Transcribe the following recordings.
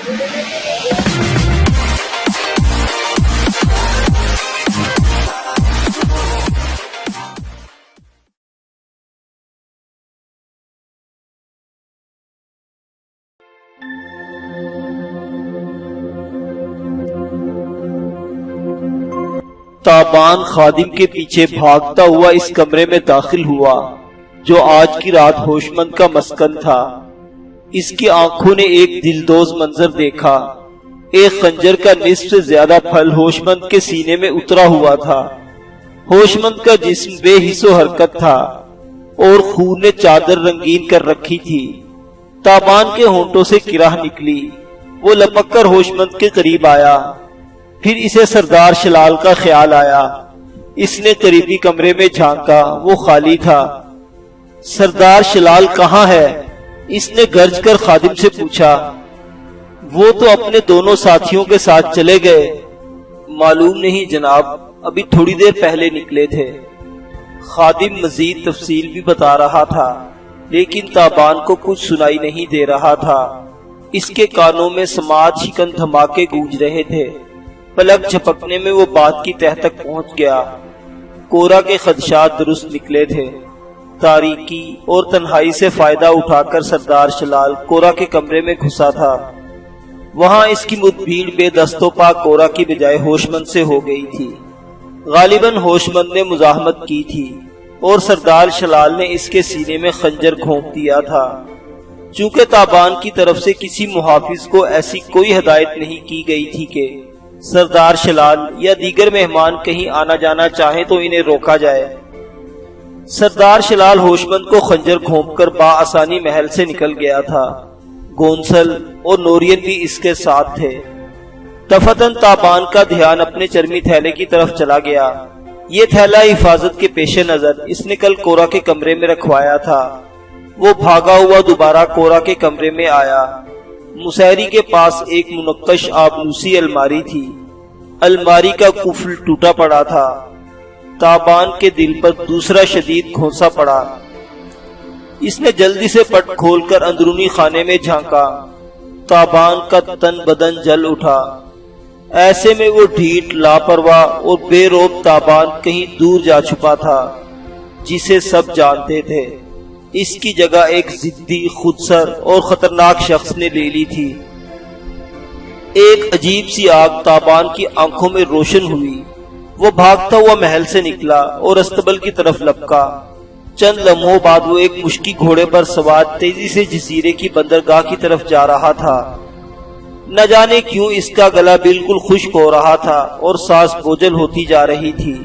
تابان خادم کے پیچھے بھاگتا ہوا اس کمرے میں داخل ہوا جو آج کی رات ہوشمند کا مسکن تھا۔ اس کی آنکھوں نے ایک دلدوز منظر دیکھا۔ ایک خنجر کا نصف سے زیادہ پھل ہوشمند کے سینے میں اترا ہوا تھا۔ ہوشمند کا جسم بے حس و حرکت تھا اور خون نے چادر رنگین کر رکھی تھی۔ تابان کے ہونٹوں سے کرہ نکلی۔ وہ لپک کر ہوشمند کے قریب آیا۔ پھر اسے سردار شلال کا خیال آیا۔ اس نے قریبی کمرے میں جھانکا، وہ خالی تھا۔ سردار شلال کہاں ہے؟ اس نے گرج کر خادم سے پوچھا۔ وہ تو اپنے دونوں ساتھیوں کے ساتھ چلے گئے۔ معلوم نہیں جناب، ابھی تھوڑی دیر پہلے نکلے تھے۔ خادم مزید تفصیل بھی بتا رہا تھا، لیکن تابان کو کچھ سنائی نہیں دے رہا تھا۔ اس کے کانوں میں سماعت شکن دھماکے گونج رہے تھے۔ پلک جھپکنے میں وہ بات کی تہ تک پہنچ گیا۔ کورا کے خدشات درست نکلے تھے۔ تاریکی اور تنہائی سے فائدہ اٹھا کر سردار شلال کورا کے کمرے میں گھسا تھا۔ وہاں اس کی مدبھیڑ بے دست و پا کورا کی بجائے ہوشمند سے ہو گئی تھی۔ غالباً ہوشمند نے مزاحمت کی تھی اور سردار شلال نے اس کے سینے میں خنجر گھونپ دیا تھا۔ چونکہ تابان کی طرف سے کسی محافظ کو ایسی کوئی ہدایت نہیں کی گئی تھی کہ سردار شلال یا دیگر مہمان کہیں آنا جانا چاہیں تو انہیں روکا جائے۔ سردار شلال ہوشمند کو خنجر گھونپ کر بآسانی محل سے نکل گیا تھا۔ گونسل اور نورین بھی اس کے ساتھ تھے۔ دفتن تابان کا دھیان اپنے چرمی تھیلے کی طرف چلا گیا۔ یہ تھیلا حفاظت کے پیش نظر اس نے کل کورا کے کمرے میں رکھوایا تھا۔ وہ بھاگا ہوا دوبارہ کورا کے کمرے میں آیا۔ مسہری کے پاس ایک منقش آبنوسی الماری تھی۔ الماری کا قفل ٹوٹا پڑا تھا۔ تابان کے دل پر دوسرا شدید گھونسا پڑا۔ اس نے جلدی سے پٹ کھول کر اندرونی خانے میں جھانکا۔ تابان کا تن بدن جل اٹھا۔ ایسے میں وہ ڈھیٹ، لاپرواہ اور بے روب تابان کہیں دور جا چھپا تھا، جسے سب جانتے تھے۔ اس کی جگہ ایک ضدی، خودسر اور خطرناک شخص نے لے لی تھی۔ ایک عجیب سی آگ تابان کی آنکھوں میں روشن ہوئی۔ وہ بھاگتا ہوا محل سے نکلا اور استبل کی طرف لپکا۔ چند لمحوں بعد وہ ایک مشکی گھوڑے پر سوار تیزی سے جزیرے کی بندرگاہ کی طرف جا رہا تھا۔ نہ جانے کیوں اس کا گلا بالکل خشک ہو رہا تھا اور سانس بوجھل ہوتی جا رہی تھی۔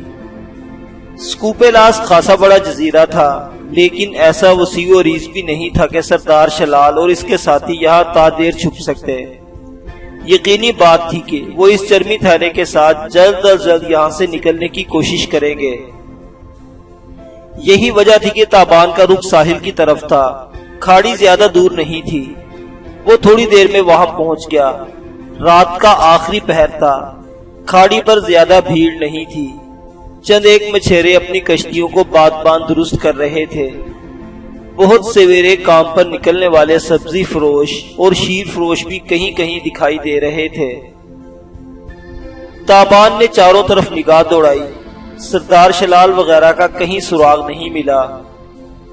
سکوپیلاس خاصا بڑا جزیرہ تھا، لیکن ایسا وسیع و عریض بھی نہیں تھا کہ سردار شلال اور اس کے ساتھی یہاں تا دیر چھپ سکتے۔ یقینی بات تھی کہ وہ اس چرمی تھیلے کے ساتھ جلد از جلد یہاں سے نکلنے کی کوشش کریں گے۔ یہی وجہ تھی کہ تابان کا رخ ساحل کی طرف تھا۔ کھاڑی زیادہ دور نہیں تھی۔ وہ تھوڑی دیر میں وہاں پہنچ گیا۔ رات کا آخری پہر تھا۔ کھاڑی پر زیادہ بھیڑ نہیں تھی۔ چند ایک مچھیرے اپنی کشتیوں کو بادبان درست کر رہے تھے۔ بہت سویرے کام پر نکلنے والے سبزی فروش اور شیر فروش بھی کہیں کہیں دکھائی دے رہے تھے۔ تابان نے چاروں طرف نگاہ دوڑائی۔ سردار شلال وغیرہ کا کہیں سراغ نہیں ملا۔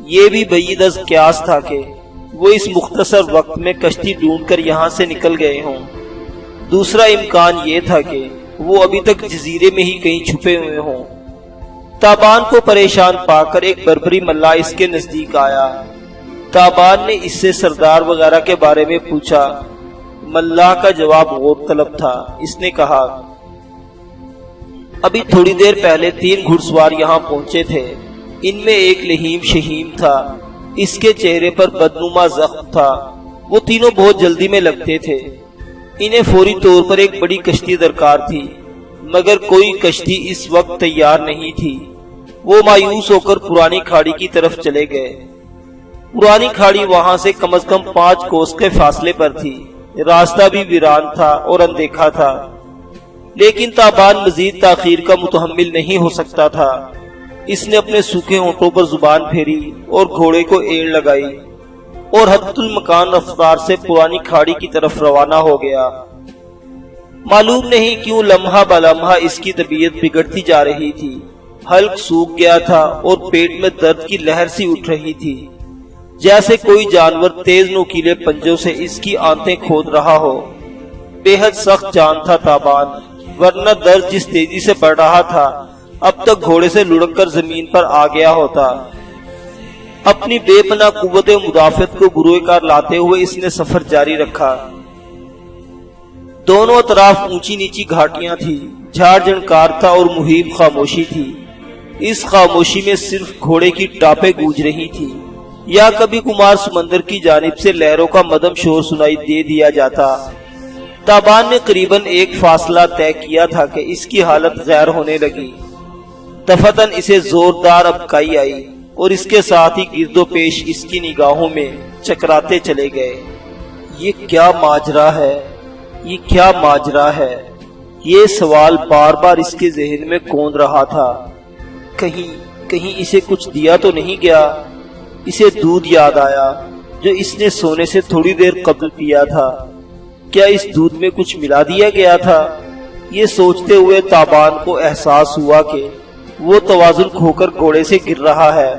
یہ بھی بعید از قیاس تھا کہ وہ اس مختصر وقت میں کشتی ڈھونڈ کر یہاں سے نکل گئے ہوں۔ دوسرا امکان یہ تھا کہ وہ ابھی تک جزیرے میں ہی کہیں چھپے ہوئے ہوں۔ تابان کو پریشان پا کر ایک بربری ملا اس کے نزدیک آیا۔ تابان نے اس سے سردار وغیرہ کے بارے میں پوچھا۔ ملا کا جواب غور طلب تھا۔ اس نے کہا، ابھی تھوڑی دیر پہلے 3 گھڑ سوار یہاں پہنچے تھے۔ ان میں ایک لہیم شہیم تھا۔ اس کے چہرے پر بدنما زخم تھا۔ وہ تینوں بہت جلدی میں لگتے تھے۔ انہیں فوری طور پر ایک بڑی کشتی درکار تھی، مگر کوئی کشتی اس وقت تیار نہیں تھی۔ وہ مایوس ہو کر پرانی کھاڑی کی طرف چلے گئے۔ پرانی کھاڑی وہاں سے کم از کم 5 کوس کے فاصلے پر تھی۔ راستہ بھی ویران تھا اور اندیکھا تھا، لیکن تابان مزید تاخیر کا متحمل نہیں ہو سکتا تھا۔ اس نے اپنے سوکھے ہونٹوں پر زبان پھیری اور گھوڑے کو ایڑ لگائی۔ اور حد المکان رفتار سے پرانی کھاڑی کی طرف روانہ ہو گیا۔ معلوم نہیں کیوں لمحہ بلمحہ اس کی طبیعت بگڑتی جا رہی تھی۔ حلق سوکھ گیا تھا اور پیٹ میں درد کی لہر سی اٹھ رہی تھی، جیسے کوئی جانور تیز نوکیلے پنجوں سے اس کی آنتیں کھود رہا ہو۔ بے حد سخت جان تھا تابان، ورنہ درد جس تیزی سے بڑھ رہا تھا اب تک گھوڑے سے لڑک کر زمین پر آ گیا ہوتا۔ اپنی بے پناہ قوت مدافعت کو گروہ کار لاتے ہوئے اس نے سفر جاری رکھا۔ دونوں اطراف اونچی نیچی گھاٹیاں تھی، جھاڑ جھنکار تھا اور محیط خاموشی تھی۔ اس خاموشی میں صرف گھوڑے کی ٹاپیں گونج رہی تھی، یا کبھی کمار سمندر کی جانب سے لہروں کا مدم شور سنائی دے دیا جاتا۔ تابان نے قریباً ایک فاصلہ طے کیا تھا کہ اس کی حالت غیر ہونے لگی۔ دفتن اسے زوردار ابکائی آئی اور اس کے ساتھ ہی گرد و پیش اس کی نگاہوں میں چکراتے چلے گئے۔ یہ کیا ماجرا ہے؟ یہ کیا ماجرا ہے؟ یہ سوال بار بار اس کے ذہن میں کوند رہا تھا۔ کہیں اسے کچھ دیا تو نہیں گیا؟ اسے دودھ یاد آیا جو اس نے سونے سے تھوڑی دیر قبل پیا تھا۔ کیا اس دودھ میں کچھ ملا دیا گیا تھا؟ یہ سوچتے ہوئے تابان کو احساس ہوا کہ وہ توازن کھو کر گھوڑے سے گر رہا ہے۔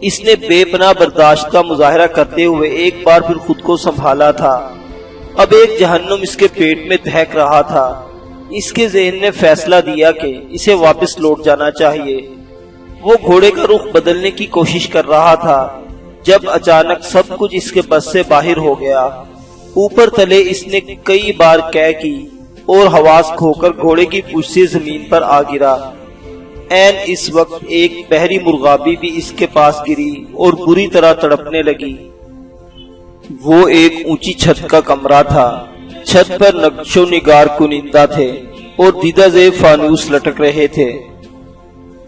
اس نے بے پناہ برداشت کا مظاہرہ کرتے ہوئے ایک بار پھر خود کو سنبھالا تھا۔ اب ایک جہنم اس کے پیٹ میں دہک رہا تھا۔ اس کے ذہن نے فیصلہ دیا کہ اسے واپس لوٹ جانا چاہیے۔ وہ گھوڑے کا رخ بدلنے کی کوشش کر رہا تھا جب اچانک سب کچھ اس کے بس سے باہر ہو گیا۔ اوپر تلے اس نے کئی بار کہہ کی اور حواس کھو کر گھوڑے کی پشت سے زمین پر آ گرا۔ عین اس وقت ایک بحری مرغابی بھی اس کے پاس گری اور بری طرح تڑپنے لگی۔ وہ ایک اونچی چھت کا کمرہ تھا۔ چھت پر نقش و نگار کنندہ تھے اور دیدہ زیب فانوس لٹک رہے تھے۔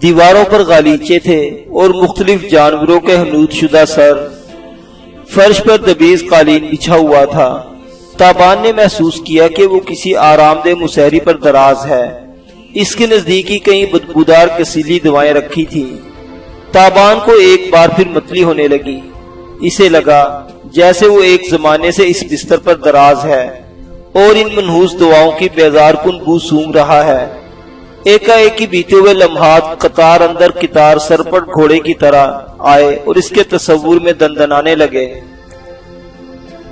دیواروں پر غالیچے تھے اور مختلف جانوروں کے حنوط شدہ سر۔ فرش پر دبیز قالین بچھا ہوا تھا۔ تابان نے محسوس کیا کہ وہ کسی آرام دہ مسہری پر دراز ہے۔ اس کے نزدیکی کئی بدبودار کسیلی دوائیں رکھی تھی۔ تابان کو ایک بار پھر متلی ہونے لگی۔ اسے لگا جیسے وہ ایک زمانے سے اس بستر پر دراز ہے اور ان منحوس دواؤں کی بیزار کن بو سونگ رہا ہے۔ ایک بیتے ہوئے لمحات قطار اندر قطار سرپٹ گھوڑے کی طرح آئے اور اس کے تصور میں دندنانے لگے۔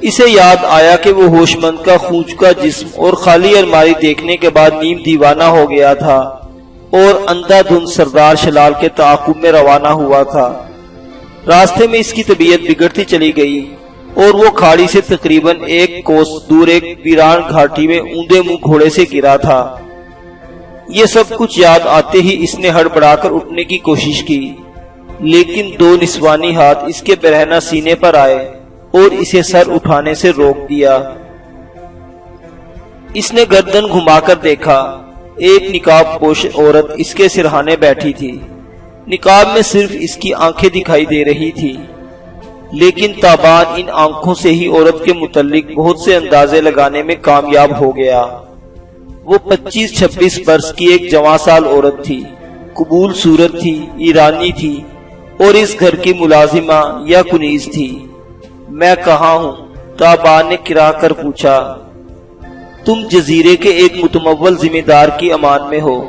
اسے یاد آیا کہ وہ ہوش مند کا خوچکا جسم اور خالی الماری دیکھنے کے بعد نیم دیوانہ ہو گیا تھا اور اندھا دھند سردار شلال کے تعاقب میں روانہ ہوا تھا۔ راستے میں اس کی طبیعت بگڑتی چلی گئی اور وہ کھاڑی سے تقریباً ایک کوس دور ایک ویران گھاٹی میں اوندے منہ گھوڑے سے گرا تھا۔ یہ سب کچھ یاد آتے ہی اس نے ہڑبڑا کر اٹھنے کی کوشش کی، لیکن دو نسوانی ہاتھ اس کے برہنہ سینے پر آئے اور اسے سر اٹھانے سے روک دیا۔ اس نے گردن گھما کر دیکھا، ایک نقاب پوش عورت اس کے سرہانے بیٹھی تھی۔ نقاب میں صرف اس کی آنکھیں دکھائی دے رہی تھی، لیکن تابان ان آنکھوں سے ہی عورت کے متعلق بہت سے اندازے لگانے میں کامیاب ہو گیا۔ وہ 25-26 برس کی ایک جوان سال عورت تھی، قبول صورت تھی، ایرانی تھی اور اس گھر کی ملازمہ یا کنیز تھی۔ میں کہاں ہوں؟ تابان نے کرا کر پوچھا۔ تم جزیرے کے ایک متمول ذمہ دار کی امان میں ہو۔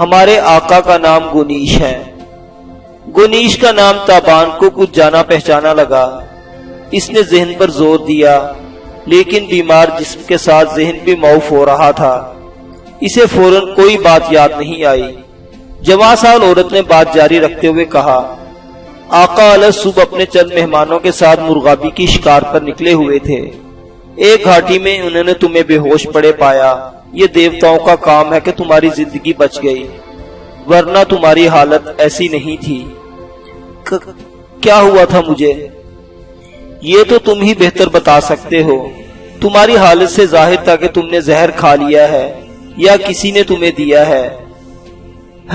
ہمارے آقا کا نام گونیش ہے۔ گونیش کا نام تابان کو کچھ جانا پہچانا لگا۔ اس نے ذہن پر زور دیا، لیکن بیمار جسم کے ساتھ ذہن بھی معوف ہو رہا تھا۔ اسے فوراً کوئی بات یاد نہیں آئی۔ جوان سال عورت نے بات جاری رکھتے ہوئے کہا، آقا علیہ صبح اپنے چند مہمانوں کے ساتھ مرغابی کی شکار پر نکلے ہوئے تھے۔ ایک گھاٹی میں انہوں نے تمہیں بے ہوش پڑے پایا۔ یہ دیوتاؤں کا کام ہے کہ تمہاری زندگی بچ گئی، ورنہ تمہاری حالت ایسی نہیں تھی۔ کیا ہوا تھا مجھے؟ یہ تو تم ہی بہتر بتا سکتے ہو۔ تمہاری حالت سے ظاہر تھا کہ تم نے زہر کھا لیا ہے یا کسی نے تمہیں دیا ہے۔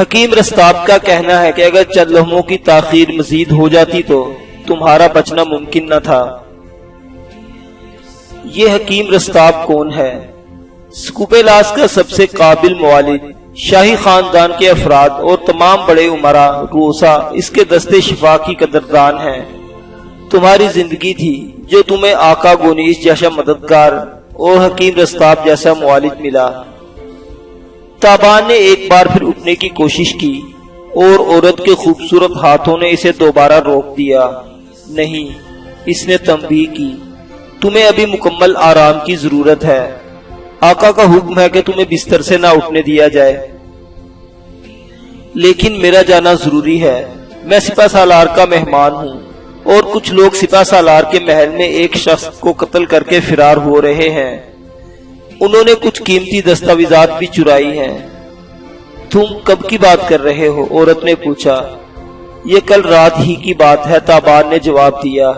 حکیم رستاب کا کہنا ہے کہ اگر چند لمحوں کی تاخیر مزید ہو جاتی تو تمہارا بچنا ممکن نہ تھا۔ یہ حکیم رستاب کون ہے؟ سکوپیلاس کا سب سے قابل موالد، شاہی خاندان کے افراد اور تمام بڑے امراء رؤسا اس کے دستے شفا کی قدردان ہیں۔ تمہاری زندگی تھی جو تمہیں آقا گونیش جیسا مددگار اور حکیم رستاب جیسا معالج ملا۔ تابان نے ایک بار پھر اٹھنے کی کوشش کی اور عورت کے خوبصورت ہاتھوں نے اسے دوبارہ روک دیا۔ نہیں، اس نے تنبیہ کی، تمہیں ابھی مکمل آرام کی ضرورت ہے۔ آقا کا حکم ہے کہ تمہیں بستر سے نہ اٹھنے دیا جائے۔ لیکن میرا جانا ضروری ہے، میں سپہ سالار کا مہمان ہوں اور کچھ لوگ سپہ سالار کے محل میں ایک شخص کو قتل کر کے فرار ہو رہے ہیں۔ انہوں نے کچھ قیمتی دستاویزات بھی چرائی ہیں۔ تم کب کی بات کر رہے ہو؟ عورت نے پوچھا۔ یہ کل رات ہی کی بات ہے، تابان نے جواب دیا۔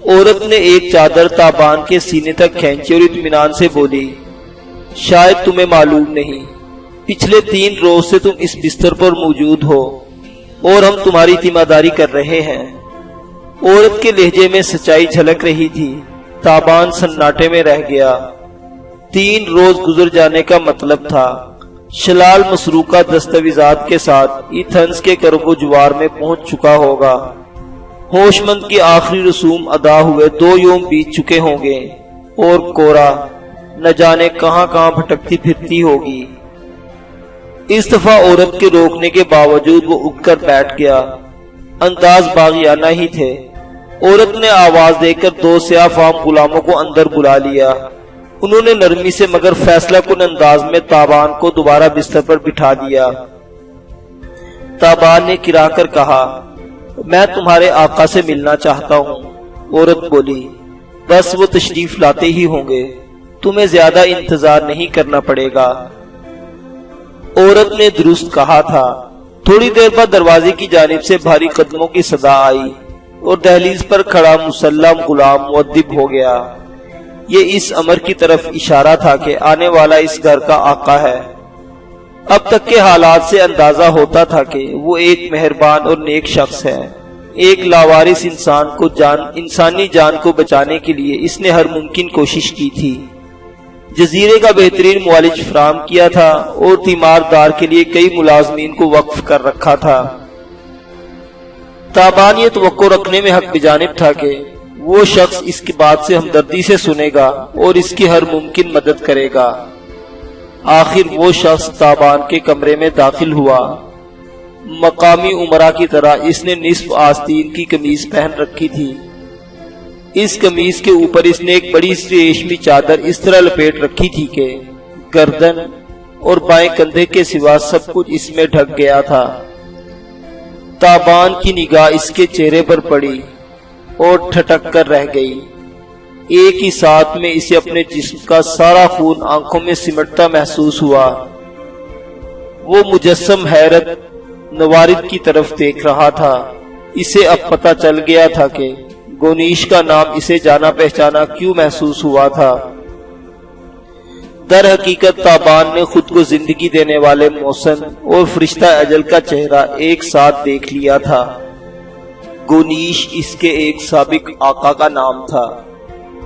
عورت نے ایک چادر تابان کے سینے تک کھینچی اور اطمینان سے بولی، شاید تمہیں معلوم نہیں، پچھلے 3 روز سے تم اس بستر پر موجود ہو اور ہم تمہاری تیمارداری کر رہے ہیں۔ عورت کے لہجے میں سچائی جھلک رہی تھی۔ تابان سناٹے میں رہ گیا۔ 3 روز گزر جانے کا مطلب تھا شلال مسروقہ دستاویزات کے ساتھ ایتھنز کے کرب و جوار میں پہنچ چکا ہوگا۔ ہوش مند کی آخری رسوم ادا ہوئے 2 یوم بیت چکے ہوں گے اور کورا نہ جانے کہاں کہاں بھٹکتی پھرتی ہوگی۔ اس دفعہ عورت کے روکنے کے باوجود وہ اٹھ کر بیٹھ گیا۔ انداز باغیانہ ہی تھے۔ عورت نے آواز دے کر 2 سیاہ فام غلاموں کو اندر بلا لیا۔ انہوں نے نرمی سے مگر فیصلہ کن انداز میں تابان کو دوبارہ بستر پر بٹھا دیا۔ تابان نے کرا کر کہا، میں تمہارے آقا سے ملنا چاہتا ہوں۔ عورت بولی، بس وہ تشریف لاتے ہی ہوں گے، تمہیں زیادہ انتظار نہیں کرنا پڑے گا۔ عورت نے درست کہا تھا۔ تھوڑی دیر بعد دروازے کی جانب سے بھاری قدموں کی صدا آئی اور دہلیز پر کھڑا مسلح غلام مؤدب ہو گیا۔ یہ اس امر کی طرف اشارہ تھا کہ آنے والا اس گھر کا آقا ہے۔ اب تک کے حالات سے اندازہ ہوتا تھا کہ وہ ایک مہربان اور نیک شخص ہے۔ ایک لاوارث انسانی جان کو بچانے کے لیے اس نے ہر ممکن کوشش کی تھی۔ جزیرے کا بہترین معالج فراہم کیا تھا اور تیماردار کے لیے کئی ملازمین کو وقف کر رکھا تھا۔ تابان یہ توقع رکھنے میں حق بجانب تھا کہ وہ شخص اس کی بات سے ہمدردی سے سنے گا اور اس کی ہر ممکن مدد کرے گا۔ آخر وہ شخص تابان کے کمرے میں داخل ہوا۔ مقامی امراء کی طرح اس نے نصف آستین کی قمیض پہن رکھی تھی۔ اس قمیض کے اوپر اس نے ایک بڑی ریشمی چادر اس طرح لپیٹ رکھی تھی کہ گردن اور بائیں کندھے کے سوا سب کچھ اس میں ڈھک گیا تھا۔ تابان کی نگاہ اس کے چہرے پر پڑی اور ٹھٹک کر رہ گئی۔ ایک ہی ساتھ میں اسے اپنے جسم کا سارا خون آنکھوں میں سمٹتا محسوس ہوا۔ وہ مجسم حیرت نوارد کی طرف دیکھ رہا تھا۔ اسے اب پتہ چل گیا تھا کہ گونیش کا نام اسے جانا پہچانا کیوں محسوس ہوا تھا۔ در حقیقت تابان نے خود کو زندگی دینے والے محسن اور فرشتہ اجل کا چہرہ ایک ساتھ دیکھ لیا تھا۔ گونیش اس کے ایک سابق آقا کا نام تھا۔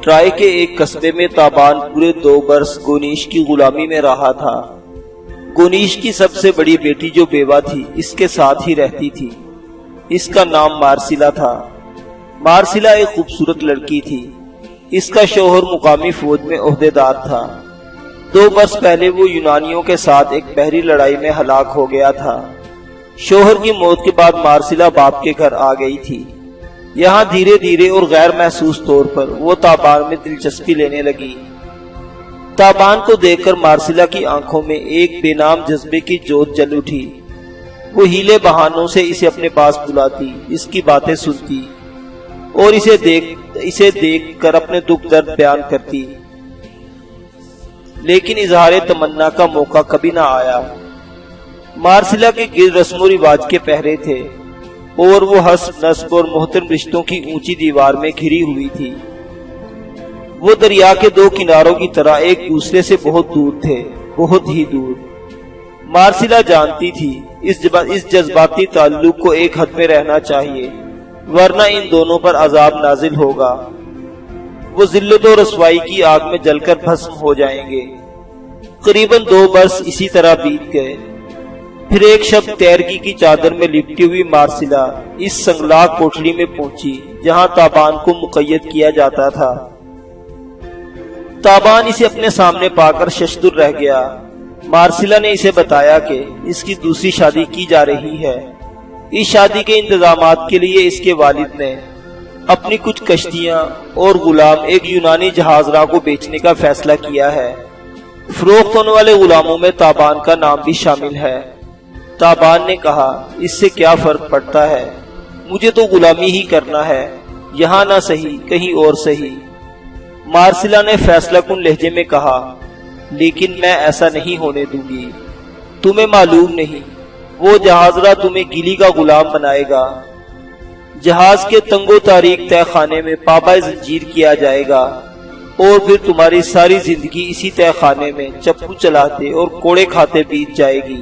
ٹرائے کے ایک قصبے میں تابان پورے 2 برس گونیش کی غلامی میں رہا تھا۔ گونیش کی سب سے بڑی بیٹی جو بیوہ تھی اس کے ساتھ ہی رہتی تھی۔ اس کا نام مارسیلا تھا۔ مارسیلا ایک خوبصورت لڑکی تھی۔ اس کا شوہر مقامی فوج میں عہدیدار تھا۔ 2 برس پہلے وہ یونانیوں کے ساتھ ایک بحری لڑائی میں ہلاک ہو گیا تھا۔ شوہر کی موت کے بعد مارسیلا باپ کے گھر آ گئی تھی۔ یہاں دھیرے دھیرے اور غیر محسوس طور پر وہ تابان میں دلچسپی لینے لگی۔ تابان کو دیکھ کر مارسیلا کی آنکھوں میں ایک بے نام جذبے کی جوت جل اٹھی۔ وہ ہیلے بہانوں سے اسے اپنے پاس بلاتی، اس کی باتیں سنتی اور اسے دیکھ کر اپنے دکھ درد بیان کرتی، لیکن اظہار تمنا کا موقع کبھی نہ آیا۔ مارسیلا کے گرد رسم و رواج کے پہرے تھے اور وہ حسب نسب اور محترم رشتوں کی اونچی دیوار میں گھری ہوئی تھی۔ وہ دریا کے 2 کناروں کی طرح ایک دوسرے سے بہت دور تھے، بہت ہی دور۔ مارسیلا جانتی تھی اس جذباتی تعلق کو ایک حد میں رہنا چاہیے، ورنہ ان دونوں پر عذاب نازل ہوگا۔ وہ ذلت و رسوائی کی آگ میں جل کر بھسم ہو جائیں گے۔ قریباً 2 برس اسی طرح بیت گئے۔ پھر ایک شب تیرگی کی چادر میں لپٹی ہوئی مارسلا اس سنگلاخ کوٹھری میں پہنچی جہاں تابان کو مقید کیا جاتا تھا۔ تابان اسے اپنے سامنے پا کر ششدر رہ گیا۔ مارسلا نے اسے بتایا کہ اس کی دوسری شادی کی جا رہی ہے۔ اس شادی کے انتظامات کے لیے اس کے والد نے اپنی کچھ کشتیاں اور غلام ایک یونانی جہاز راہ کو بیچنے کا فیصلہ کیا ہے۔ فروخت ہونے والے غلاموں میں تابان کا نام بھی شامل ہے۔ تابان نے کہا، اس سے کیا فرق پڑتا ہے؟ مجھے تو غلامی ہی کرنا ہے، یہاں نہ صحیح کہیں اور صحیح۔ مارسلا نے فیصلہ کن لہجے میں کہا، لیکن میں ایسا نہیں ہونے دوں گی۔ تمہیں معلوم نہیں، وہ جہاز راہ تمہیں گلی کا غلام بنائے گا۔ جہاز کے تنگ و تاریک تہ خانے میں پابند زنجیر کیا جائے گا اور پھر تمہاری ساری زندگی اسی تہ خانے میں چپو چلاتے اور کوڑے کھاتے بیت جائے گی۔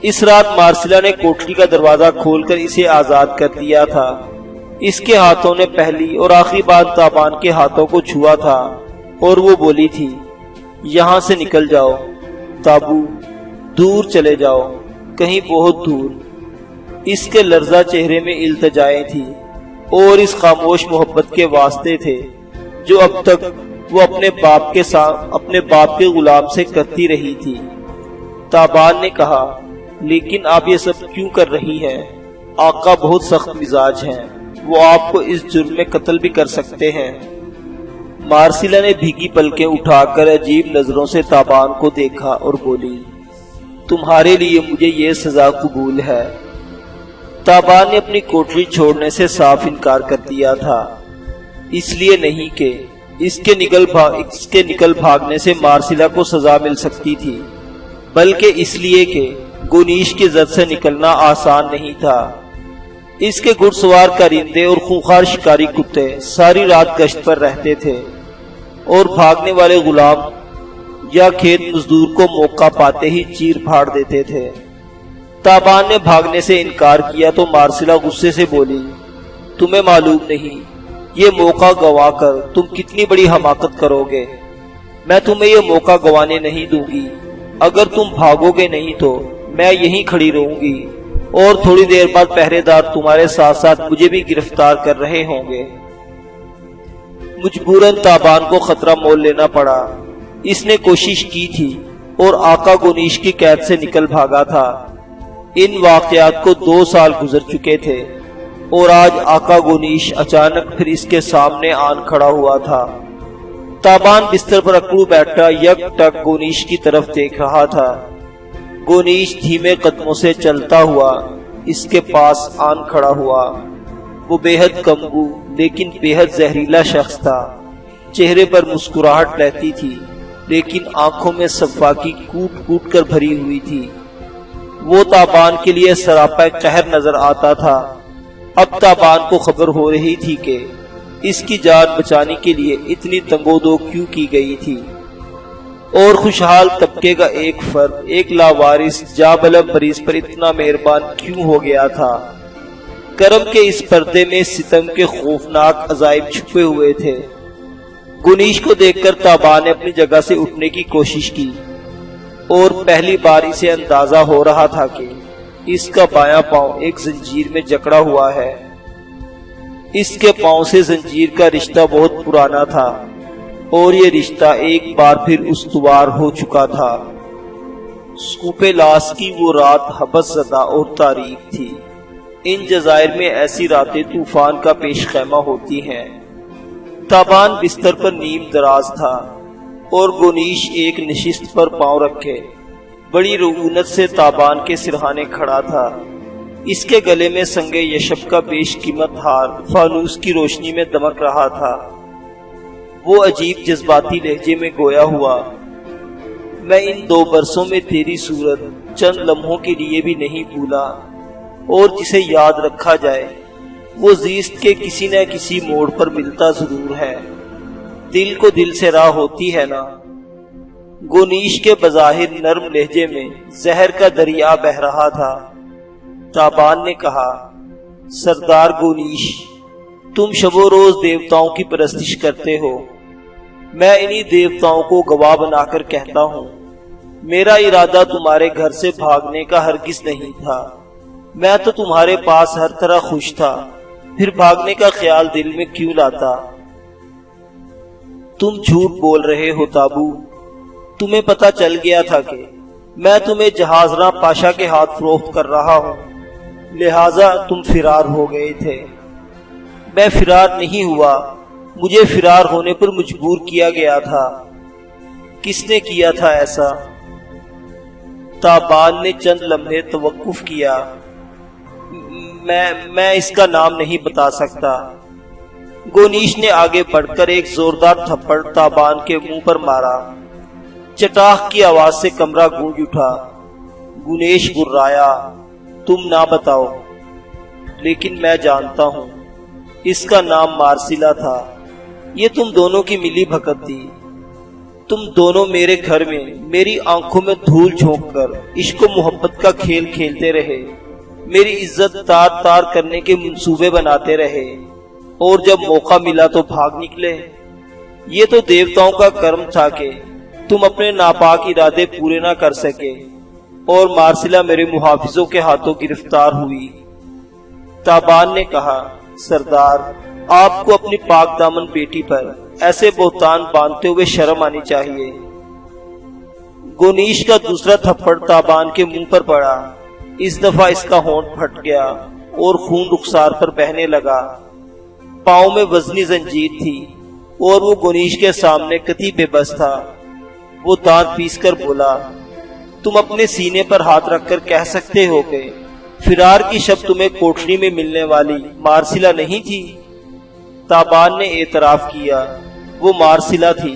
اس رات مارسلا نے کوٹھری کا دروازہ کھول کر اسے آزاد کر دیا تھا۔ اس کے ہاتھوں نے پہلی اور آخری بار تابان کے ہاتھوں کو چھوا تھا اور وہ بولی تھی، یہاں سے نکل جاؤ تابو، دور چلے جاؤ، کہیں بہت دور۔ اس کے لرزہ چہرے میں التجائیں تھی اور اس خاموش محبت کے واسطے تھے جو اب تک وہ اپنے باپ کے غلام سے کرتی رہی تھی۔ تابان نے کہا، لیکن آپ یہ سب کیوں کر رہی ہیں؟ آقا بہت سخت مزاج ہیں، وہ آپ کو اس جرم میں قتل بھی کر سکتے ہیں۔ مارسلا نے بھیگی پلکیں اٹھا کر عجیب نظروں سے تابان کو دیکھا اور بولی، تمہارے لیے مجھے یہ سزا قبول ہے۔ تابان نے اپنی کوٹری چھوڑنے سے صاف انکار کر دیا تھا، اس لیے نہیں کہ اس کے نکل بھاگنے سے مارسلا کو سزا مل سکتی تھی، بلکہ اس لیے کہ گونیش کی زد سے نکلنا آسان نہیں تھا۔ اس کے گھڑ سوار کارندے اور خونخوار شکاری کتے ساری رات گشت پر رہتے تھے اور بھاگنے والے غلام یا کھیت مزدور کو موقع پاتے ہی چیر پھاڑ دیتے تھے۔ تابان نے بھاگنے سے انکار کیا تو مارسلا غصے سے بولی، تمہیں معلوم نہیں یہ موقع گوا کر تم کتنی بڑی حماقت کرو گے۔ میں تمہیں یہ موقع گوانے نہیں دوں گی۔ اگر تم بھاگو گے نہیں تو میں یہیں کھڑی رہوں گی اور تھوڑی دیر بعد پہرے دار تمہارے ساتھ ساتھ مجھے بھی گرفتار کر رہے ہوں گے۔ مجبوراً تابان کو خطرہ مول لینا پڑا۔ اس نے کوشش کی تھی اور آقا گونیش کی قید سے نکل بھاگا تھا۔ ان واقعات کو 2 سال گزر چکے تھے اور آج آقا گونیش اچانک پھر اس کے سامنے آن کھڑا ہوا تھا۔ تابان بستر پر اکڑو بیٹھا یک ٹک گونیش کی طرف دیکھ رہا تھا۔ گونیش دھیمے قدموں سے چلتا ہوا اس کے پاس آن کھڑا ہوا۔ وہ بے حد کمبو لیکن بے حد زہریلا شخص تھا۔ چہرے پر مسکراہٹ رہتی تھی لیکن آنکھوں میں صفاقی کوٹ کوٹ کر بھری ہوئی تھی۔ وہ تابان کے لیے سراپا قہر نظر آتا تھا۔ اب تابان کو خبر ہو رہی تھی کہ اس کی جان بچانے کے لیے اتنی تنگودو کیوں کی گئی تھی، اور خوشحال طبقے کا ایک فرد ایک لاوارث جابلم مریض پر اتنا مہربان کیوں ہو گیا تھا۔ کرم کے اس پردے میں ستم کے خوفناک عذائب چھپے ہوئے تھے۔ گونیش کو دیکھ کر تابان نے اپنی جگہ سے اٹھنے کی کوشش کی اور پہلی بار اسے اندازہ ہو رہا تھا کہ اس کا بایاں پاؤں ایک زنجیر میں جکڑا ہوا ہے۔ اس کے پاؤں سے زنجیر کا رشتہ بہت پرانا تھا اور یہ رشتہ ایک بار پھر استوار ہو چکا تھا۔ سکوپے لاس کی وہ رات حبس زدہ اور تاریک تھی۔ ان جزائر میں ایسی راتیں طوفان کا پیش خیمہ ہوتی ہیں۔ تابان بستر پر نیم دراز تھا اور گونیش ایک نشست پر پاؤں رکھے بڑی رعونت سے تابان کے سرہانے کھڑا تھا۔ اس کے گلے میں سنگ یشب کا بیش قیمت ہار فانوس کی روشنی میں دمک رہا تھا۔ وہ عجیب جذباتی لہجے میں گویا ہوا، میں ان 2 برسوں میں تیری صورت چند لمحوں کے لیے بھی نہیں بھولا، اور جسے یاد رکھا جائے وہ زیست کے کسی نہ کسی موڑ پر ملتا ضرور ہے۔ دل کو دل سے راہ ہوتی ہے نا۔ گونیش کے بظاہر نرم لہجے میں زہر کا دریا بہہ رہا تھا۔ تابان نے کہا، سردار گونیش، تم شب و روز دیوتاؤں کی پرستش کرتے ہو۔ میں انہی دیوتاؤں کو گواہ بنا کر کہتا ہوں، میرا ارادہ تمہارے گھر سے بھاگنے کا ہرگز نہیں تھا، میں تو تمہارے پاس ہر طرح خوش تھا، پھر بھاگنے کا خیال دل میں کیوں لاتا؟ تم جھوٹ بول رہے ہو تابو، تمہیں پتہ چل گیا تھا کہ میں تمہیں جہازراں پاشا کے ہاتھ فروخت کر رہا ہوں، لہٰذا تم فرار ہو گئے تھے۔ میں فرار نہیں ہوا، مجھے فرار ہونے پر مجبور کیا گیا تھا۔ کس نے کیا تھا ایسا؟ تابان نے چند لمحے توقف کیا۔ میں اس کا نام نہیں بتا سکتا۔ گونیش نے آگے بڑھ کر ایک زوردار تھپڑ تابان کے منہ پر مارا۔ چٹاخ کی آواز سے کمرہ گونج اٹھا۔ گونیش گرایا، تم نہ بتاؤ، لیکن میں جانتا ہوں، اس کا نام مارسیلا تھا۔ یہ تم دونوں کی ملی بھگت تھی۔ تم دونوں میرے گھر میں میری آنکھوں میں دھول جھونک کر عشق و محبت کا کھیل کھیلتے رہے، میری عزت تار تار کرنے کے منصوبے بناتے رہے، اور جب موقع ملا تو بھاگ نکلے۔ یہ تو دیوتاؤں کا کرم تھا کہ تم اپنے ناپاک ارادے پورے نہ کر سکے، اور مارسیلا میرے محافظوں کے ہاتھوں گرفتار ہوئی۔ تابان نے کہا، سردار، آپ کو اپنی پاک دامن بیٹی پر ایسے بہتان باندھتے ہوئے شرم آنی چاہیے۔ گونیش کا دوسرا تھپڑ تابان کے منہ پر پڑا۔ اس دفعہ اس کا ہونٹ پھٹ گیا اور خون رخسار پر بہنے لگا۔ پاؤں میں وزنی زنجیر تھی اور وہ گونیش کے سامنے کتی بے بس تھا۔ وہ دانت پیس کر بولا، تم اپنے سینے پر ہاتھ رکھ کر کہہ سکتے ہو کہ فرار کی شب تمہیں کوٹھری میں ملنے والی مارسیلا نہیں تھی؟ تابان نے اعتراف کیا، وہ مارسیلا تھی،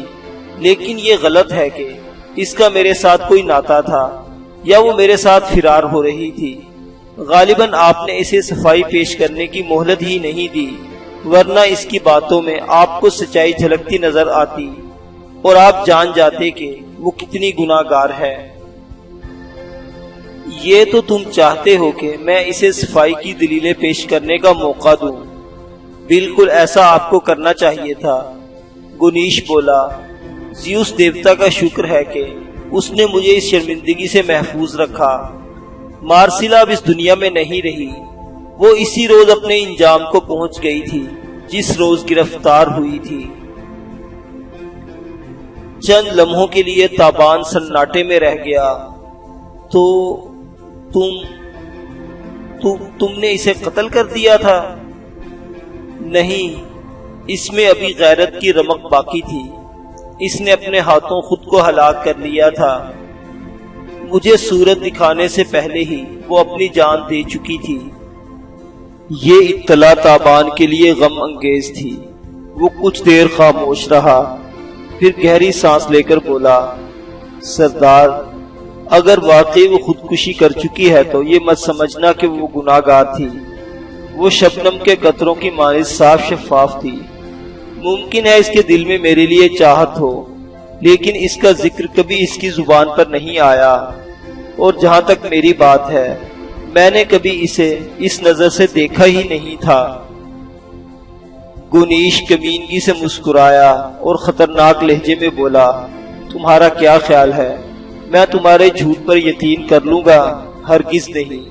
لیکن یہ غلط ہے کہ اس کا میرے ساتھ کوئی ناتا تھا، یا وہ میرے ساتھ فرار ہو رہی تھی۔ غالباً آپ نے اسے صفائی پیش کرنے کی مہلت ہی نہیں دی، ورنہ اس کی باتوں میں آپ کو سچائی جھلکتی نظر آتی، اور آپ جان جاتے کہ وہ کتنی گناہ گار ہے۔ یہ تو تم چاہتے ہو کہ میں اسے صفائی کی دلیلیں پیش کرنے کا موقع دوں۔ بالکل ایسا آپ کو کرنا چاہیے تھا۔ گونیش بولا، زیوس دیوتا کا شکر ہے کہ اس نے مجھے اس شرمندگی سے محفوظ رکھا۔ مارسیلا اب اس دنیا میں نہیں رہی، وہ اسی روز اپنے انجام کو پہنچ گئی تھی جس روز گرفتار ہوئی تھی۔ چند لمحوں کے لیے تابان سناٹے میں رہ گیا۔ تو تم نے اسے قتل کر دیا تھا؟ نہیں، اس میں ابھی غیرت کی رمق باقی تھی۔ اس نے اپنے ہاتھوں خود کو ہلاک کر لیا تھا۔ مجھے صورت دکھانے سے پہلے ہی وہ اپنی جان دے چکی تھی۔ یہ اطلاع تابان کے لیے غم انگیز تھی۔ وہ کچھ دیر خاموش رہا، پھر گہری سانس لے کر بولا، سردار، اگر واقعی وہ خودکشی کر چکی ہے تو یہ مت سمجھنا کہ وہ گناہ گار تھی۔ وہ شبنم کے قطروں کی مانند صاف شفاف تھی۔ ممکن ہے اس کے دل میں میرے لیے چاہت ہو، لیکن اس کا ذکر کبھی اس کی زبان پر نہیں آیا، اور جہاں تک میری بات ہے، میں نے کبھی اسے اس نظر سے دیکھا ہی نہیں تھا۔ گونیش کمینگی سے مسکرایا اور خطرناک لہجے میں بولا، تمہارا کیا خیال ہے؟ میں تمہارے جھوٹ پر یقین کر لوں گا؟ ہرگز نہیں،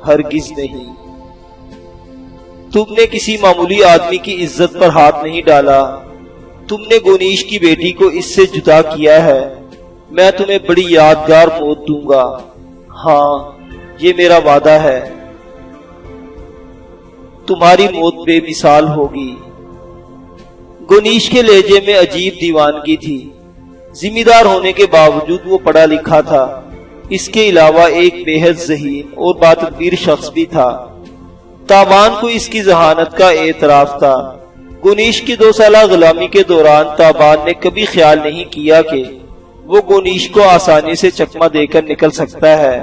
ہرگز نہیں۔ تم نے کسی معمولی آدمی کی عزت پر ہاتھ نہیں ڈالا۔ تم نے گونیش کی بیٹی کو اس سے جدا کیا ہے۔ میں تمہیں بڑی یادگار موت دوں گا، ہاں، یہ میرا وعدہ ہے۔ تمہاری موت بے مثال ہوگی۔ گونیش کے لہجے میں عجیب دیوانگی تھی۔ ذمہ دار ہونے کے باوجود وہ پڑھا لکھا تھا۔ اس کے علاوہ ایک بے حد ذہین اور باتدبیر شخص بھی تھا۔ تابان کو اس کی ذہانت کا اعتراف تھا۔ گونیش کی 2 سالہ غلامی کے دوران تابان نے کبھی خیال نہیں کیا کہ وہ گونیش کو آسانی سے چکمہ دے کر نکل سکتا ہے،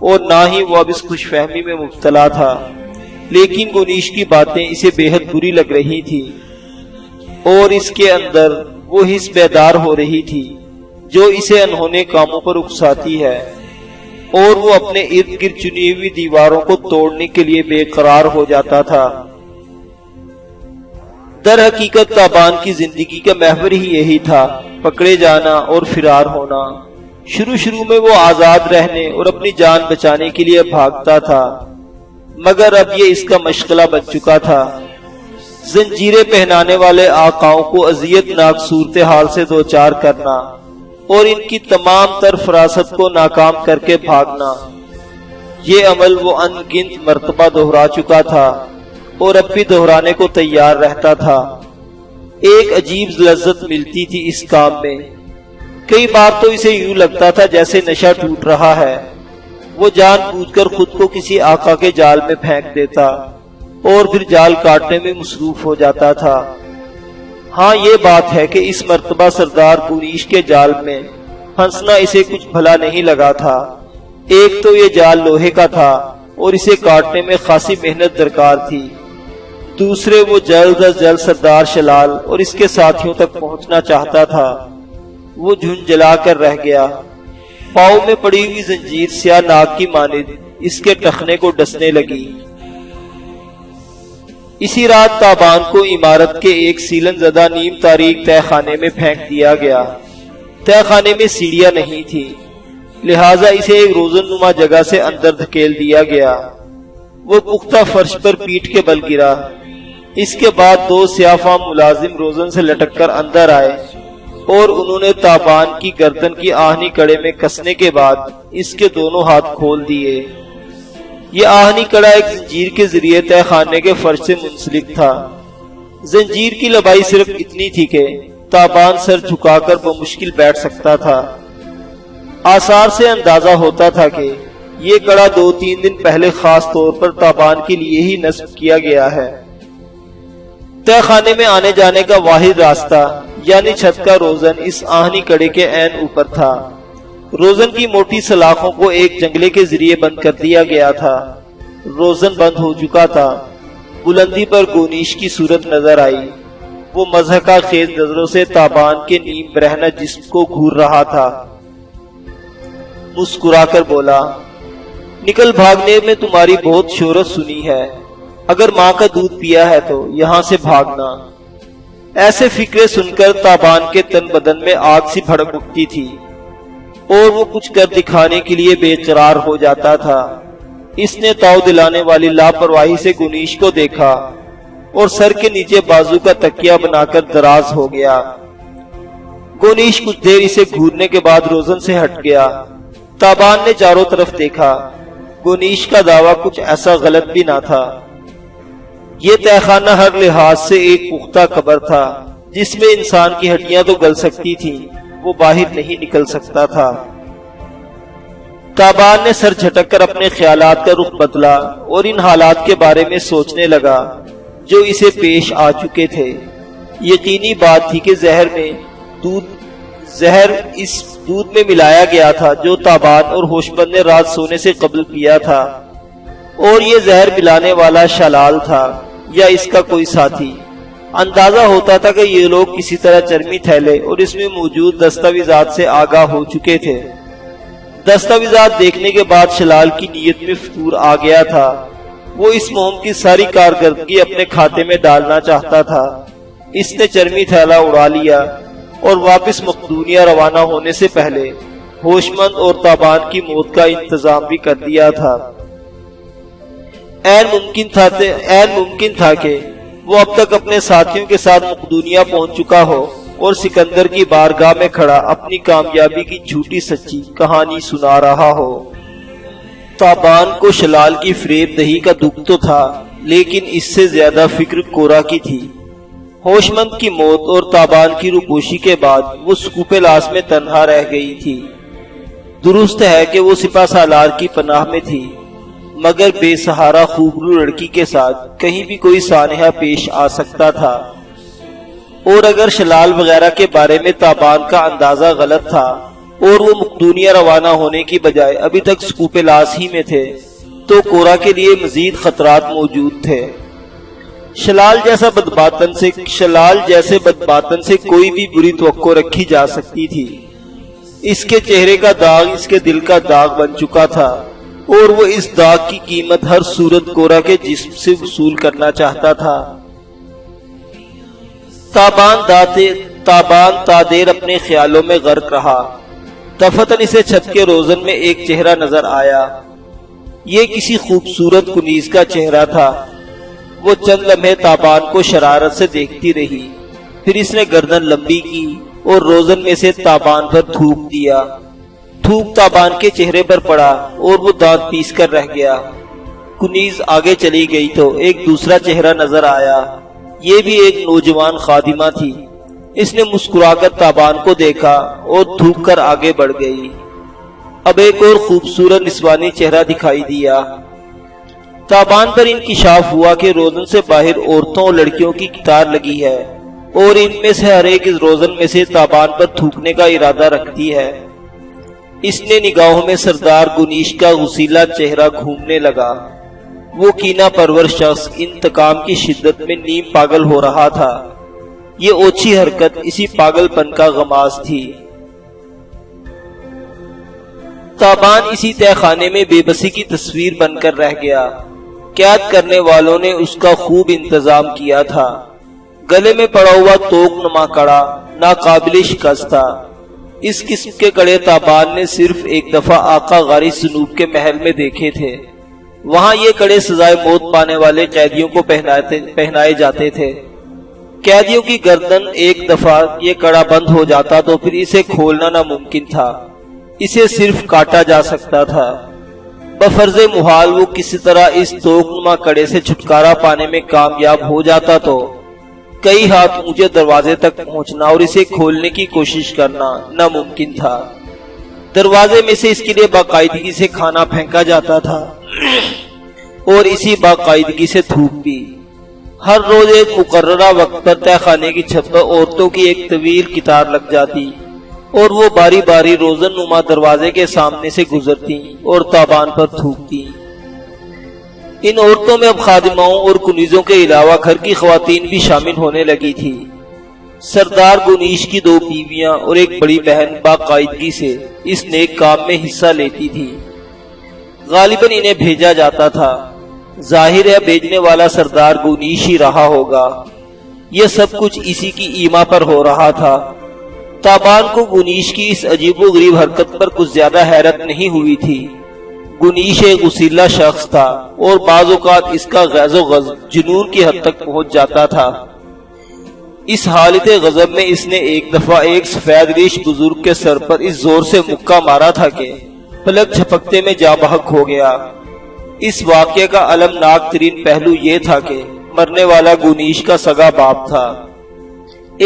اور نہ ہی وہ اب اس خوش فہمی میں مبتلا تھا۔ لیکن گونیش کی باتیں اسے بے حد بری لگ رہی تھی، اور اس کے اندر وہ حس بیدار ہو رہی تھی جو اسے انہونے کاموں پر اکساتی ہے، اور وہ اپنے ارد گرد چنی ہوئی دیواروں کو توڑنے کے لیے بے قرار ہو جاتا تھا۔ در حقیقت تابان کی زندگی کا محور ہی یہی تھا، پکڑے جانا اور فرار ہونا۔ شروع میں وہ آزاد رہنے اور اپنی جان بچانے کے لیے بھاگتا تھا، مگر اب یہ اس کا مشغلہ بن چکا تھا۔ زنجیریں پہنانے والے آقاؤں کو اذیت ناک صورتحال سے دوچار کرنا اور ان کی تمام تر فراست کو ناکام کر کے بھاگنا، یہ عمل وہ ان گنت مرتبہ دہرا چکا تھا اور اب بھی دہرانے کو تیار رہتا تھا۔ ایک عجیب لذت ملتی تھی اس کام میں۔ کئی بار تو اسے یوں لگتا تھا جیسے نشہ ٹوٹ رہا ہے۔ وہ جان بوجھ کر خود کو کسی آقا کے جال میں پھینک دیتا اور پھر جال کاٹنے میں مصروف ہو جاتا تھا۔ ہاں یہ بات ہے کہ اس مرتبہ سردار گونیش کے جال میں پھنسنا اسے کچھ بھلا نہیں لگا تھا۔ ایک تو یہ جال لوہے کا تھا اور اسے کاٹنے میں خاصی محنت درکار تھی، دوسرے وہ جلد از جلد سردار شلال اور اس کے ساتھیوں تک پہنچنا چاہتا تھا۔ وہ جھنجلا کر رہ گیا۔ پاؤں میں پڑی ہوئی زنجیر سیاہ ناگ کی مانند اس کے ٹخنے کو ڈسنے لگی۔ اسی رات تابان کو عمارت کے ایک سیلن زدہ نیم تاریک تہ خانے میں پھینک دیا گیا۔ تہ خانے میں سیڑھیاں نہیں تھی، لہٰذا اسے ایک روزن نما جگہ سے اندر دھکیل دیا گیا۔ وہ پختہ فرش پر پیٹھ کے بل گرا۔ اس کے بعد دو سیاہ فام ملازم روزن سے لٹک کر اندر آئے اور انہوں نے تابان کی گردن کی آہنی کڑے میں کسنے کے بعد اس کے دونوں ہاتھ کھول دیے۔ یہ آہنی کڑا ایک زنجیر کے ذریعے تہ خانے کے فرش سے منسلک تھا۔ زنجیر کی لمبائی صرف اتنی تھی کہ تابان سر جھکا کر بمشکل بیٹھ سکتا تھا۔ آثار سے اندازہ ہوتا تھا کہ یہ کڑا 2-3 دن پہلے خاص طور پر تابان کے لیے ہی نصب کیا گیا ہے۔ تہ خانے میں آنے جانے کا واحد راستہ یعنی چھت کا روزن اس آہنی کڑے کے عین اوپر تھا۔ روزن کی موٹی سلاخوں کو ایک جنگلے کے ذریعے بند کر دیا گیا تھا۔ روزن بند ہو چکا تھا۔ بلندی پر گونیش کی صورت نظر آئی۔ وہ مضحکہ خیز نظروں سے تابان کے نیم برہنہ جسم کو گھور رہا تھا۔ مسکرا کر بولا، نکل بھاگنے میں تمہاری بہت شہرت سنی ہے، اگر ماں کا دودھ پیا ہے تو یہاں سے بھاگنا۔ ایسے فکرے سن کر تابان کے تن بدن میں آگ سی بھڑک اٹھتی تھی اور وہ کچھ کر دکھانے کے لیے بے قرار ہو جاتا تھا۔ اس نے تاؤ دلانے والی لاپرواہی سے گونیش کو دیکھا اور سر کے نیچے بازو کا تکیہ بنا کر دراز ہو گیا۔ گونیش کچھ دیر اسے گھورنے کے بعد روزن سے ہٹ گیا۔ تابان نے چاروں طرف دیکھا۔ گونیش کا دعویٰ کچھ ایسا غلط بھی نہ تھا۔ یہ تہ خانہ ہر لحاظ سے ایک پختہ قبر تھا، جس میں انسان کی ہڈیاں تو گل سکتی تھیں، وہ باہر نہیں نکل سکتا تھا۔ تابان نے سر جھٹک کر اپنے خیالات کا رخ بدلا اور ان حالات کے بارے میں سوچنے لگا جو اسے پیش آ چکے تھے۔ یقینی بات تھی کہ زہر اس دودھ میں ملایا گیا تھا جو تابان اور ہوشمند نے رات سونے سے قبل پیا تھا، اور یہ زہر ملانے والا شلال تھا یا اس کا کوئی ساتھی۔ اندازہ ہوتا تھا کہ یہ لوگ کسی طرح چرمی تھیلے اور اس میں موجود دستاویزات سے آگاہ ہو چکے تھے۔ دستاویزات دیکھنے کے بعد شلال کی نیت میں فطور آ گیا تھا۔ وہ اس مہم کی ساری کارکردگی اپنے کھاتے میں ڈالنا چاہتا تھا۔ اس نے چرمی تھیلا اڑا لیا اور واپس مقدونیہ روانہ ہونے سے پہلے ہوشمند اور تابان کی موت کا انتظام بھی کر دیا تھا۔ عین ممکن تھا کہ وہ اب تک اپنے ساتھیوں کے ساتھ مقدونیہ پہنچ چکا ہو اور سکندر کی بارگاہ میں کھڑا اپنی کامیابی کی جھوٹی سچی کہانی سنا رہا ہو۔ تابان کو شلال کی فریب دہی کا دکھ تو تھا، لیکن اس سے زیادہ فکر کورا کی تھی۔ ہوشمند کی موت اور تابان کی روپوشی کے بعد وہ سکوپیلاس میں تنہا رہ گئی تھی۔ درست ہے کہ وہ سپہ سالار کی پناہ میں تھی، مگر بے سہارا خوبرو لڑکی کے ساتھ کہیں بھی کوئی سانحہ پیش آ سکتا تھا، اور اگر شلال وغیرہ کے بارے میں تابان کا اندازہ غلط تھا اور وہ مقدونیہ روانہ ہونے کی بجائے ابھی تک سکوپیلاس ہی میں تھے، تو کورا کے لیے مزید خطرات موجود تھے۔ شلال جیسے بدباطن سے کوئی بھی بری توقع رکھی جا سکتی تھی۔ اس کے چہرے کا داغ اس کے دل کا داغ بن چکا تھا، اور وہ اس داغ کی قیمت ہر صورت کورا کے جسم سے وصول کرنا چاہتا تھا۔ تابان تا دیر اپنے خیالوں میں غرق رہا۔ دفتن اسے چھت کے روزن میں ایک چہرہ نظر آیا۔ یہ کسی خوبصورت کنیز کا چہرہ تھا۔ وہ چند لمحے تابان کو شرارت سے دیکھتی رہی، پھر اس نے گردن لمبی کی اور روزن میں سے تابان پر تھوک دیا۔ تھوک تابان کے چہرے پر پڑا اور وہ دانت پیس کر رہ گیا۔ کنیز آگے چلی گئی تو ایک دوسرا چہرہ نظر آیا۔ یہ بھی ایک نوجوان خادمہ تھی۔ اس نے مسکرا کر تابان کو دیکھا اور تھوک کر آگے بڑھ گئی۔ اب ایک اور خوبصورت نسوانی چہرہ دکھائی دیا۔ تابان پر انکشاف ہوا کہ روزن سے باہر عورتوں اور لڑکیوں کی قطار لگی ہے اور ان میں سے ہر ایک اس روزن میں سے تابان پر تھوکنے کا ارادہ رکھتی ہے۔ اس نے نگاہوں میں سردار گنیش کا غسیلا چہرہ گھومنے لگا۔ وہ کینہ پرور شخص انتقام کی شدت میں نیم پاگل ہو رہا تھا۔ یہ اوچھی حرکت اسی پاگل پن کا غماز تھی۔ تابان اسی تہہ خانے میں بے بسی کی تصویر بن کر رہ گیا۔ قید کرنے والوں نے اس کا خوب انتظام کیا تھا۔ گلے میں پڑا ہوا توق نما کڑا ناقابل شکست تھا۔ اس قسم کے کڑے تابان نے صرف ایک دفعہ آقا غاری سنوب کے محل میں دیکھے تھے۔ وہاں یہ کڑے سزائے موت پانے والے قیدیوں کو پہنائے جاتے تھے۔ قیدیوں کی گردن ایک دفعہ یہ کڑا بند ہو جاتا تو پھر اسے کھولنا ناممکن تھا۔ اسے صرف کاٹا جا سکتا تھا۔ بفرض محال وہ کسی طرح اس توق نما کڑے سے چھٹکارا پانے میں کامیاب ہو جاتا تو کئی ہاتھ اونچے دروازے تک پہنچنا اور اسے کھولنے کی کوشش کرنا ناممکن تھا۔ دروازے میں سے اس کے لیے باقاعدگی سے کھانا پھینکا جاتا تھا اور اسی باقاعدگی سے تھوک بھی۔ ہر روز ایک مقررہ وقت پر تہہ خانے کی چھت پر عورتوں کی ایک طویل قطار لگ جاتی اور وہ باری باری روزن نما دروازے کے سامنے سے گزرتی اور تابان پر تھوکتی۔ ان عورتوں میں اب خادماؤں اور کنیزوں کے علاوہ گھر کی خواتین بھی شامل ہونے لگی تھی۔ سردار گنیش کی 2 بیویاں اور ایک بڑی بہن باقاعدگی سے اس نیک کام میں حصہ لیتی تھی۔ غالباً انہیں بھیجا جاتا تھا۔ ظاہر ہے بھیجنے والا سردار گنیش ہی رہا ہوگا۔ یہ سب کچھ اسی کی ایما پر ہو رہا تھا۔ تابان کو گنیش کی اس عجیب و غریب حرکت پر کچھ زیادہ حیرت نہیں ہوئی تھی۔ گنیش ایک غسیلا شخص تھا اور بعض اوقات اس کا غیظ و غضب جنون کی حد تک پہنچ جاتا تھا۔ اس حالت غضب میں اس نے ایک دفعہ ایک سفید ریش بزرگ کے سر پر اس زور سے مکہ مارا تھا کہ پلک جھپکتے میں جاں بحق ہو گیا۔ اس واقعے کا المناک ترین پہلو یہ تھا کہ مرنے والا گنیش کا سگا باپ تھا۔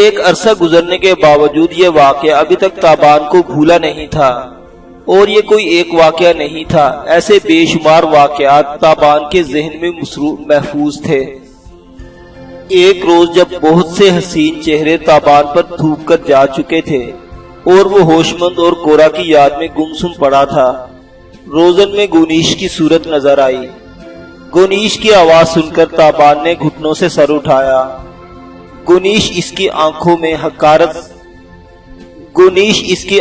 ایک عرصہ گزرنے کے باوجود یہ واقعہ ابھی تک تابان کو بھولا نہیں تھا، اور یہ کوئی ایک واقعہ نہیں تھا، ایسے بے شمار واقعات تابان کے ذہن میں محفوظ تھے۔ ایک روز جب بہت سے حسین چہرے تابان پر تھوک کر جا چکے تھے اور وہ ہوش مند اور کورا کی یاد میں گمسم پڑا تھا، روزن میں گنیش کی صورت نظر آئی۔ گنیش کی آواز سن کر تابان نے گھٹنوں سے سر اٹھایا۔ گنیش اس کی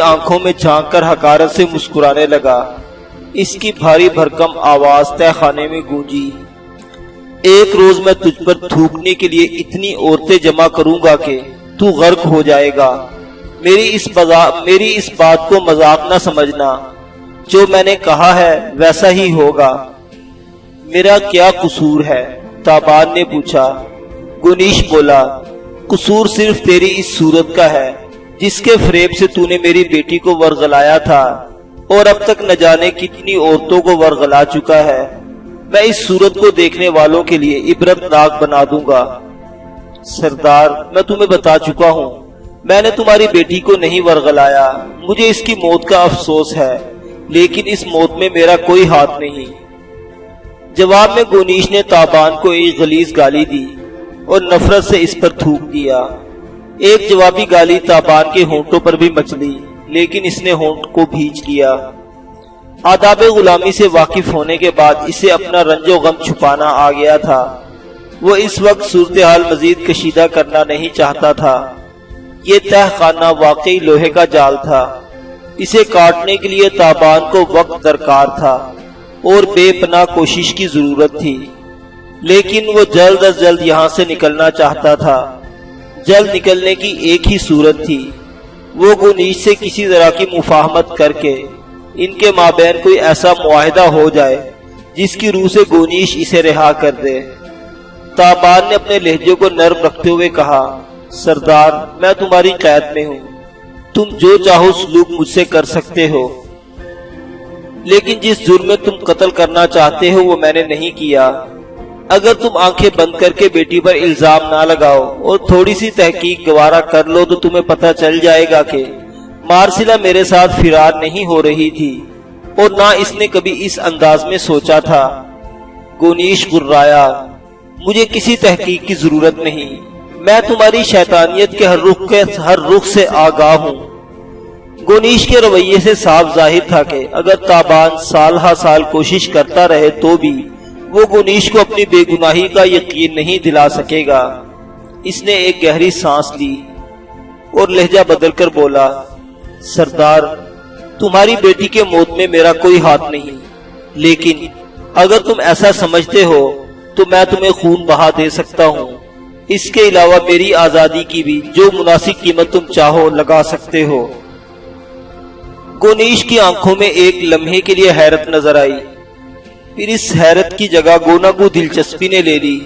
آنکھوں میں جھانک کر حقارت سے مسکرانے لگا۔ اس کی بھاری بھرکم آواز تہہ خانے میں گونجی۔ ایک روز میں تجھ پر تھوکنے کے لیے اتنی عورتیں جمع کروں گا کہ تو غرق ہو جائے گا۔ میری اس بات کو مذاق نہ سمجھنا، جو میں نے کہا ہے ویسا ہی ہوگا۔ میرا کیا قصور ہے؟ تابان نے پوچھا۔ گنیش بولا، قصور صرف تیری اس صورت کا ہے جس کے فریب سے تو نے میری بیٹی کو ورغلایا تھا اور اب تک نہ جانے کتنی عورتوں کو ورغلا چکا ہے۔ میں اس صورت کو دیکھنے والوں کے لیے عبرت ناک بنا دوں گا۔ سردار، میں تمہیں بتا چکا ہوں، میں نے تمہاری بیٹی کو نہیں ورغلایا۔ مجھے اس کی موت کا افسوس ہے، لیکن اس موت میں میرا کوئی ہاتھ نہیں۔ جواب میں گنیش نے تابان کو ایک غلیظ گالی دی اور نفرت سے اس پر تھوک دیا۔ ایک جوابی گالی تابان کے ہونٹوں پر بھی مچلی، لیکن اس نے ہونٹ کو بھینچ لیا۔ آداب غلامی سے واقف ہونے کے بعد اسے اپنا رنج و غم چھپانا آ گیا تھا۔ وہ اس وقت صورتحال مزید کشیدہ کرنا نہیں چاہتا تھا۔ یہ تہہ خانہ واقعی لوہے کا جال تھا۔ اسے کاٹنے کے لیے تابان کو وقت درکار تھا اور بے پناہ کوشش کی ضرورت تھی، لیکن وہ جلد از جلد یہاں سے نکلنا چاہتا تھا۔ جلد نکلنے کی ایک ہی صورت تھی، وہ گونیش سے کسی طرح کی مفاہمت کر کے ان کے مابین کوئی ایسا معاہدہ ہو جائے جس کی روح سے گونیش اسے رہا کر دے۔ تابان نے اپنے لہجے کو نرم رکھتے ہوئے کہا، سردار میں تمہاری قید میں ہوں، تم جو چاہو سلوک مجھ سے کر سکتے ہو، لیکن جس جرم میں تم قتل کرنا چاہتے ہو وہ میں نے نہیں کیا۔ اگر تم آنکھیں بند کر کے بیٹی پر الزام نہ لگاؤ اور تھوڑی سی تحقیق گوارا کر لو تو تمہیں پتہ چل جائے گا کہ مارسلا میرے ساتھ فرار نہیں ہو رہی تھی اور نہ اس نے کبھی اس انداز میں سوچا تھا۔ گونیش گرایا، مجھے کسی تحقیق کی ضرورت نہیں، میں تمہاری شیطانیت کے ہر رخ سے آگاہ ہوں۔ گونیش کے رویے سے صاف ظاہر تھا کہ اگر تابان سال ہا سال کوشش کرتا رہے تو بھی وہ گونیش کو اپنی بے گناہی کا یقین نہیں دلا سکے گا۔ اس نے ایک گہری سانس لی اور لہجہ بدل کر بولا، سردار تمہاری بیٹی کے موت میں میرا کوئی ہاتھ نہیں، لیکن اگر تم ایسا سمجھتے ہو تو میں تمہیں خون بہا دے سکتا ہوں۔ اس کے علاوہ میری آزادی کی بھی جو مناسب قیمت تم چاہو لگا سکتے ہو۔ گونیش کی آنکھوں میں ایک لمحے کے لیے حیرت نظر آئی، پھر اس حیرت کی جگہ گو نہ گو دلچسپی نے لے لی۔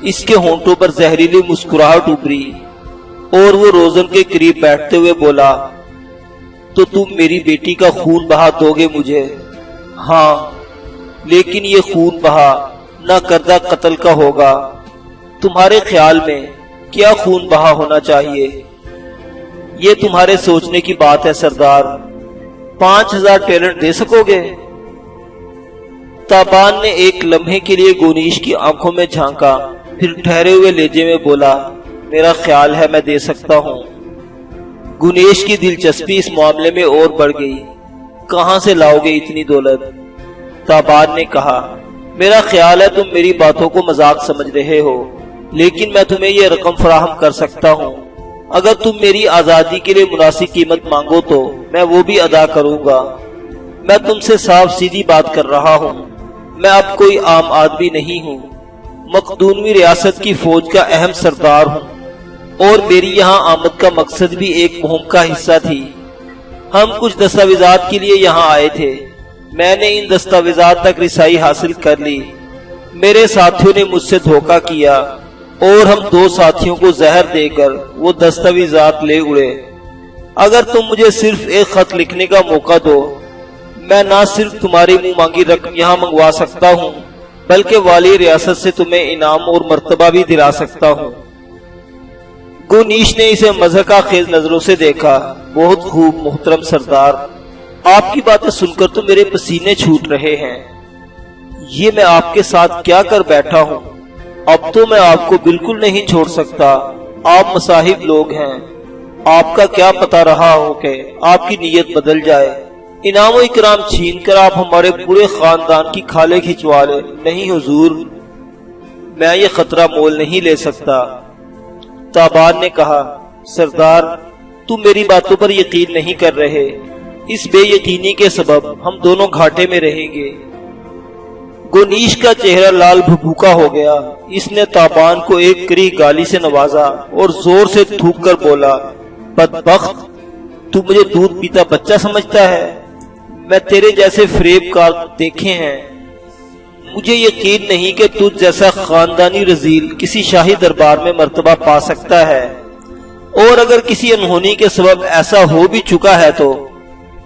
اس کے ہونٹوں پر زہریلی مسکراہٹ ابھری اور وہ روزن کے قریب بیٹھتے ہوئے بولا، تو تم میری بیٹی کا خون بہا دو گے مجھے؟ ہاں، لیکن یہ خون بہا نہ کردہ قتل کا ہوگا۔ تمہارے خیال میں کیا خون بہا ہونا چاہیے؟ یہ تمہارے سوچنے کی بات ہے سردار۔ 5000 ٹیلنٹ دے سکو گے؟ تابان نے ایک لمحے کے لیے گونیش کی آنکھوں میں جھانکا، پھر ٹھہرے ہوئے لہجے میں بولا، میرا خیال ہے میں دے سکتا ہوں۔ گونیش کی دلچسپی اس معاملے میں اور بڑھ گئی، کہاں سے لاؤ گے اتنی دولت؟ تابان نے کہا، میرا خیال ہے تم میری باتوں کو مذاق سمجھ رہے ہو، لیکن میں تمہیں یہ رقم فراہم کر سکتا ہوں۔ اگر تم میری آزادی کے لیے مناسب قیمت مانگو تو میں وہ بھی ادا کروں گا۔ میں تم سے صاف سیدھی بات کر رہا ہوں، میں اب کوئی عام آدمی نہیں ہوں، مقدونوی ریاست کی فوج کا اہم سردار ہوں، اور میری یہاں آمد کا مقصد بھی ایک مہم کا حصہ تھی۔ ہم کچھ دستاویزات کے لیے یہاں آئے تھے، میں نے ان دستاویزات تک رسائی حاصل کر لی۔ میرے ساتھیوں نے مجھ سے دھوکہ کیا اور ہم 2 ساتھیوں کو زہر دے کر وہ دستاویزات لے اڑے۔ اگر تم مجھے صرف ایک خط لکھنے کا موقع دو، میں نہ صرف تمہاری منہ مانگی رقم یہاں منگوا سکتا ہوں بلکہ والی ریاست سے تمہیں انعام اور مرتبہ بھی دلا سکتا ہوں۔ گونیش نے اسے مضحکہ خیز نظروں سے دیکھا۔ بہت خوب محترم سردار، آپ کی باتیں سن کر تو میرے پسینے چھوٹ رہے ہیں۔ یہ میں آپ کے ساتھ کیا کر بیٹھا ہوں؟ اب تو میں آپ کو بالکل نہیں چھوڑ سکتا۔ آپ مصاحب لوگ ہیں، آپ کا کیا پتہ رہا ہو کہ آپ کی نیت بدل جائے، انعام و اکرام چھین کر آپ ہمارے پورے خاندان کی کھالیں کھچوا لیں۔ نہیں حضور، میں یہ خطرہ مول نہیں لے سکتا۔ تابان نے کہا، سردار تم میری باتوں پر یقین نہیں کر رہے، اس بے یقینی کے سبب ہم دونوں گھاٹے میں رہیں گے۔ گونیش کا چہرہ لال بھبوکا ہو گیا۔ اس نے تابان کو ایک کری گالی سے نوازا اور زور سے تھوک کر بولا، بدبخت، تو مجھے دودھ پیتا بچہ سمجھتا ہے؟ میں تیرے جیسے فریب کار دیکھے ہیں، مجھے یقین نہیں کہ تجھ جیسا خاندانی رذیل کسی شاہی دربار میں مرتبہ پا سکتا ہے، اور اگر کسی انہونی کے سبب ایسا ہو بھی چکا ہے تو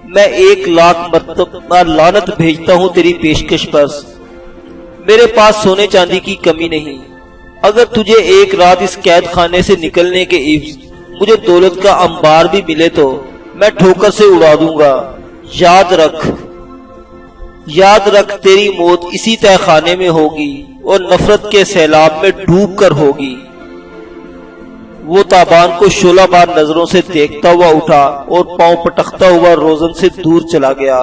میں 1,00,000 مرتبہ لعنت بھیجتا ہوں تیری پیشکش پر۔ میرے پاس سونے چاندی کی کمی نہیں، اگر تجھے ایک رات اس قید خانے سے نکلنے کے عوض مجھے دولت کا انبار بھی ملے تو میں ٹھوکر سے اڑا دوں گا۔ یاد رکھ تیری موت اسی تہہ خانے میں ہوگی اور نفرت کے سیلاب میں ڈوب کر ہوگی۔ وہ تابان کو شعلہ بار نظروں سے دیکھتا ہوا اٹھا اور پاؤں پٹکتا ہوا روزن سے دور چلا گیا۔